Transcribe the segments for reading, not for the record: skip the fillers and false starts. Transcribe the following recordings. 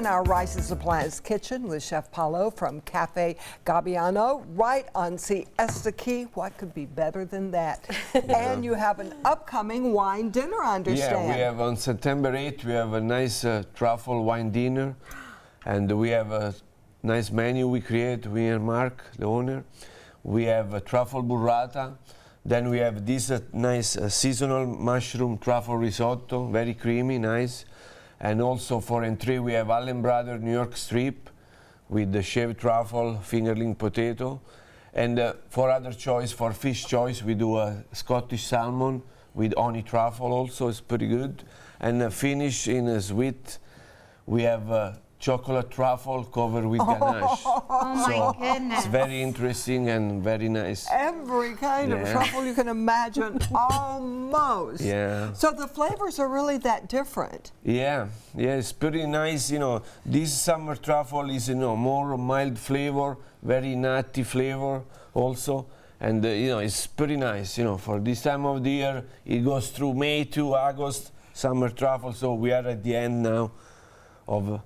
in our Rice and Supplies kitchen with Chef Paolo from Cafe Gabbiano, right on Siesta Key. What could be better than that? And you have an upcoming wine dinner, I understand. Yeah, we have on September 8th, we have a nice truffle wine dinner. And we have a nice menu we create, we and Mark, the owner. We have a truffle burrata. Then we have this nice seasonal mushroom truffle risotto, very creamy, nice. And also for entree we have Allen Brothers New York strip with the shaved truffle, fingerling potato. And for other choice, for fish choice, we do a Scottish salmon with honey truffle also, it's pretty good. And finish in a sweet, we have chocolate truffle covered with ganache. Oh my goodness. It's very interesting and very nice. Every kind of truffle you can imagine, almost. Yeah. So the flavors are really that different. Yeah, it's pretty nice. You know, this summer truffle is, more mild flavor, very nutty flavor also. And, it's pretty nice, for this time of the year. It goes through May to August, summer truffle, so we are at the end now.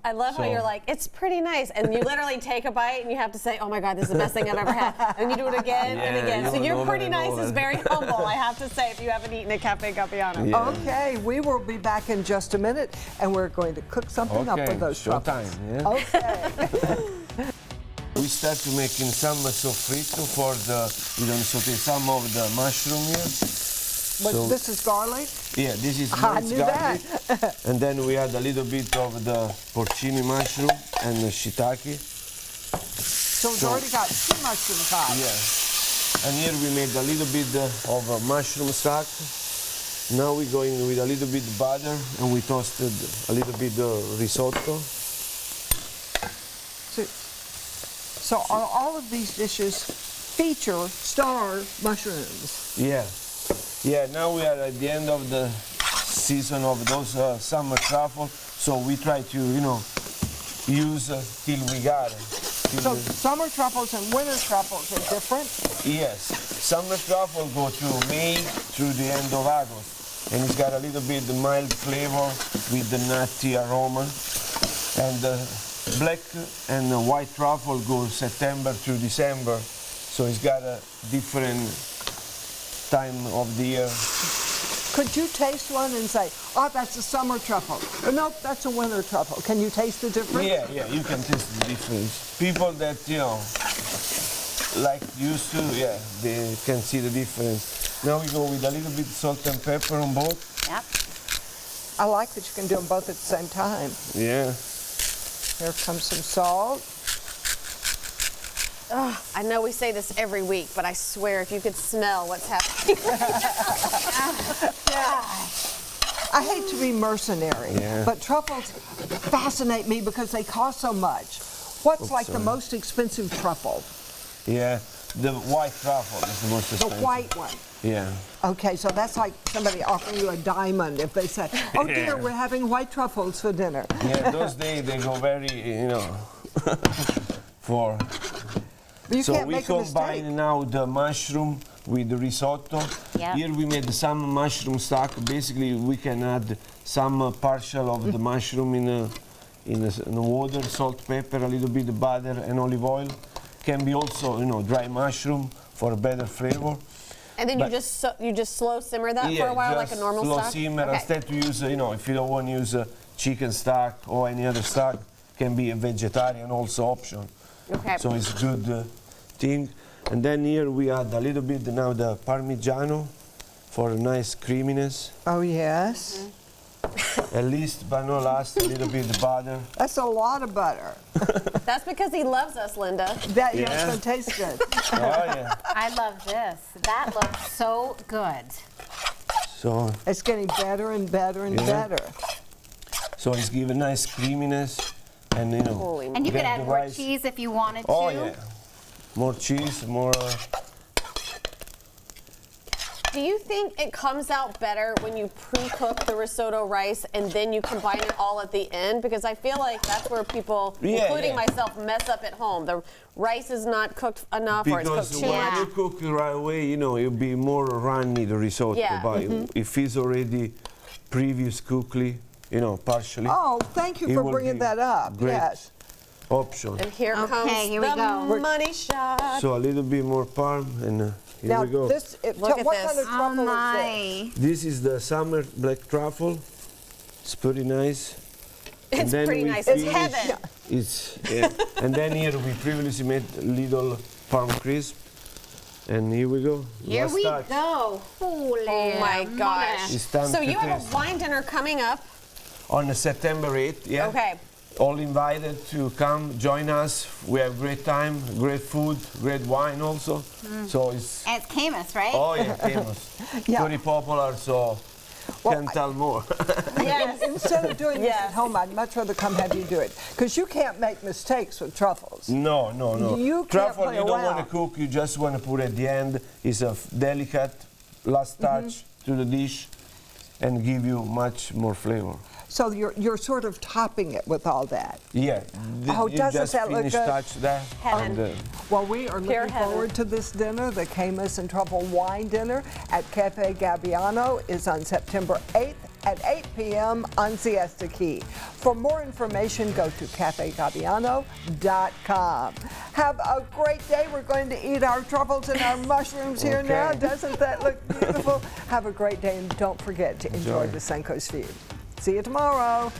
I love how you're like, it's pretty nice, and you literally take a bite and you have to say, oh my God, this is the best thing I've ever had, and you do it again and again. So your pretty nice is very humble, I have to say, if you haven't eaten at Cafe Gabbiano. Yeah. Okay, we will be back in just a minute, and we're going to cook something up with those truffles. Showtime, yeah. Okay. We start to making some sofrito for we don't saute some of the mushroom here. But this is garlic? Yeah, this is I minced knew garlic. that. And then we add a little bit of the porcini mushroom and the shiitake. So it's already got too much inside. Yeah. And here we made a little bit of mushroom stock. Now we're going with a little bit butter, and we toasted a little bit of risotto. So all of these dishes feature star mushrooms. Yeah. Yeah, now we are at the end of the season of those summer truffles, so we try to, use till we got it. So summer truffles and winter truffles are different? Yes. Summer truffle go through May through the end of August, and it's got a little bit mild flavor with the nutty aroma. And black and white truffle go September through December, so it's got a different time of the year. Could you taste one and say, oh, that's a summer truffle? Or, nope, that's a winter truffle. Can you taste the difference? Yeah, you can taste the difference. People that, like used to, they can see the difference. Now we go with a little bit salt and pepper on both. Yep. I like that you can do them both at the same time. Yeah. Here comes some salt. Oh, I know we say this every week, but I swear if you could smell what's happening. I hate to be mercenary, but truffles fascinate me because they cost so much. What's the most expensive truffle? Yeah, the white truffle is the most expensive. The white one? Yeah. Okay, so that's like somebody offering you a diamond if they say, oh dear, we're having white truffles for dinner. Yeah, those days they go very, for... So we combine now the mushroom with the risotto. Yep. Here we made some mushroom stock. Basically, we can add some partial of the mushroom in the water, salt, pepper, a little bit of butter, and olive oil. Can be also, dry mushroom for better flavor. And then you just slow simmer that for a while, like a normal slow stock? Simmer. Instead to use, if you don't want to use a chicken stock or any other stock, can be a vegetarian also option. Okay. So it's good thing. And then here we add a little bit now the Parmigiano for a nice creaminess. Oh, yes. At least, but not last, a little bit of butter. That's a lot of butter. That's because he loves us, Linda. That it's going to taste good. Oh, yeah. I love this. That looks so good. So it's getting better and better and better. So it's giving nice creaminess. And, and you could add more cheese if you wanted to. Oh, yeah. More cheese, more... Do you think it comes out better when you pre-cook the risotto rice and then you combine it all at the end? Because I feel like that's where people, including myself, mess up at home. The rice is not cooked enough or it's cooked too much. Because when you cook it right away, it'll be more runny, the risotto. Yeah. But if it's already previous cookly, you know, partially. Oh, thank you It for will bringing be that up. great Yes. option. And here Okay, comes here we the go. money shot. So a little bit more parm, and here Now, we go. this, Look at what this. kind of Oh truffle is my. This is the summer black truffle. It's pretty nice. And It's then pretty we nice. It's finish- heaven. It's yeah. And then here we previously made little parm crisp, and here we go. Here Last we touch. go. Holy Oh my gosh. It's time So to you have taste. a wine dinner coming up. On September 8th, yeah. Okay. All invited to come join us. We have great time, great food, great wine also. So it's And it's Caymus, right? oh yeah, famous, Yeah. very popular. So Well, can't tell more. Yes. Instead of doing this Yes. at home, I'd much rather come have you do it. Because you can't make mistakes with truffles. No. You can't Truffle play you don't want around. to cook. You just want to put at the end. It's a delicate last touch to the dish, and give you much more flavor. So you're sort of topping it with all that. Yeah. Oh, you doesn't just that look finish good? touch there. Heaven. and, Well, we are Pure looking heaven. forward to this dinner. The Caymus and Truffle Wine Dinner at Cafe Gabbiano is on September 8th at 8 p.m. on Siesta Key. For more information, go to cafegabbiano.com. Have a great day. We're going to eat our truffles and our mushrooms here Okay. now. Doesn't that look beautiful? Have a great day, and don't forget to enjoy Enjoy. the Suncoast Feed. See you tomorrow.